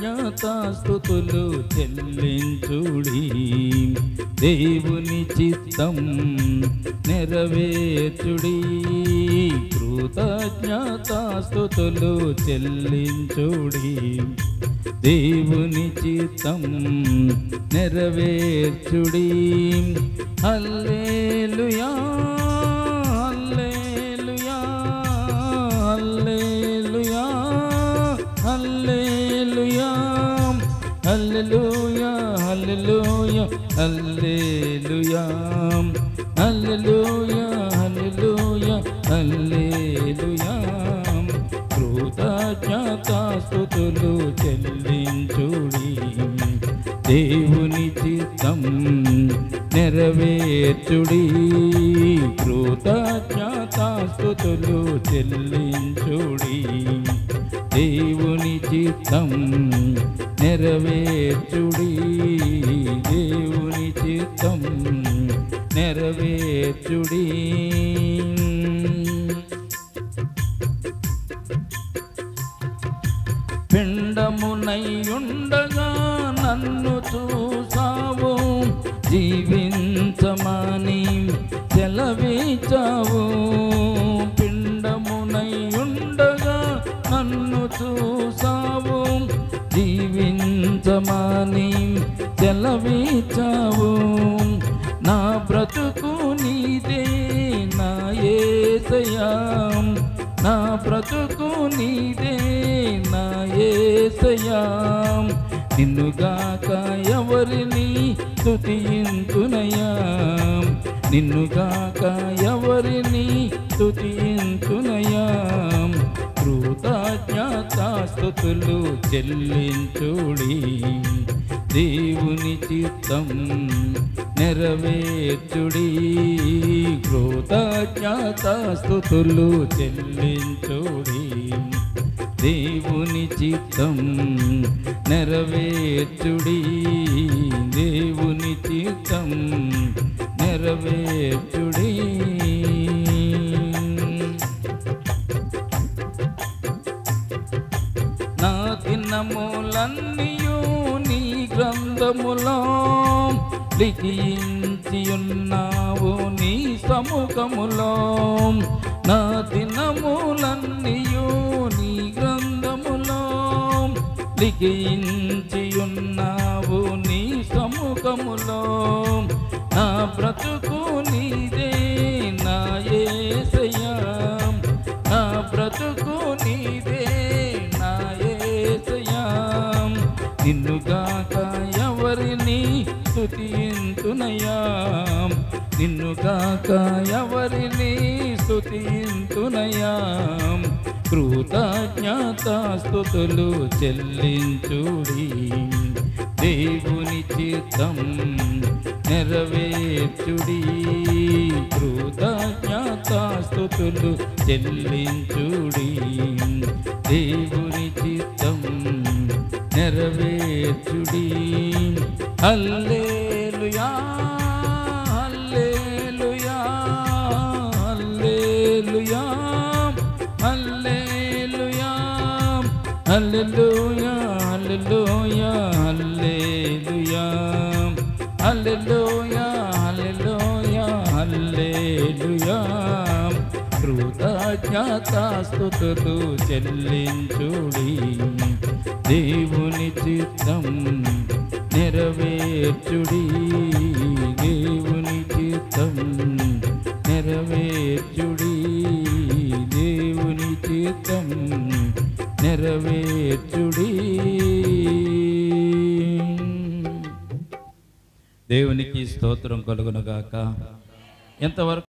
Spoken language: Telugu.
కృతజ్ఞతాస్తుతులు చెల్లించుడి. దేవుని చిత్తం నెరవేర్చుడి. కృతజ్ఞతాస్తుతులు చెల్లించుడి. దేవుని చిత్తం నెరవేర్చుడి. హల్లెలూయా హల్లెలూయా హల్లెలూయా హల్లెలూయా హల్లెలూయా హల్లెలూయా హల్లెలూయా హల్లెలూయా హల్లెలూయా హల్లెలూయా. కృతజ్ఞతాస్తుతులు చెల్లించుడి. దేవుని చిత్తం నెరవేర్చుడి. కృతజ్ఞతాస్తుతులు చెల్లించుడి. దేవుని చిత్తం నెరవేర్చుడి. దేవుని చిత్తం నెరవేర్చుడి. పిండమునైయుండగా నన్ను చూసావు, జీవించమని సెలవిచ్చావు. పిండమునైయుండగా నన్ను చూసావు, జీవించమని సెలవిచ్చావు. నా బ్రతుకు నీదే నా యేసయ్యా, నా బ్రతుకు నీదే నా యేసయ్యా. నిన్నుగాక ఎవరిని స్తుతింతునయ్యా, నిన్నుగాక ఎవరిని స్తుతింతునయ్యా. కృతజ్ఞతాస్తుతులు చెల్లించుడి. దేవుని చిత్తం నెరవేర్చుడి. కృతజ్ఞతాస్తుతులు చెల్లించుడి. దేవుని చిత్తం నెరవేర్చుడి. దేవుని చిత్తం నెరవేర్చుడి. నా దినములన్నీయు నీ గ్రంథములో లిఖించి ఉన్నావు నీ సముఖములో. నా దినములన్నీయు నీ గ్రంథములో లిఖించి ఉన్నావు నీ సముఖములో. నా బ్రతుకు నీదే నా యేసయ్యా, నా బ్రతుకు నీదే నా యేసయ్యా. నిన్నుగాక ఎవరిని స్తుతింతునయ్యా, నిన్నుగాక ఎవరిని స్తుతింతునయ్యా. కృతజ్ఞతాస్తుతులు చెల్లించుడి. దేవుని చిత్తం నెరవేర్చుడి. కృతజ్ఞతాస్తుతులు చెల్లించుడి. దేవుని చిత్తం నెరవేర్చుడి. హల్లెలూయా హల్లెలూయా హల్లెలూయా హల్లెలూయా హల్లెలూయా హల్లెలూయా హల్లెలూయా హల్లెలూయా హల్లెలూయా హల్లెలూయా. కృతజ్ఞతాస్తుతులు చెల్లించుడి. దేవుని చిత్తం నెరవేర్చుడి. దేవుని చిత్తం నెరవేర్చుడి. దేవుని చిత్తం నెరవేర్చుడి. దేవునికి స్తోత్రం కలుగునుగాక. ఎంతవరకు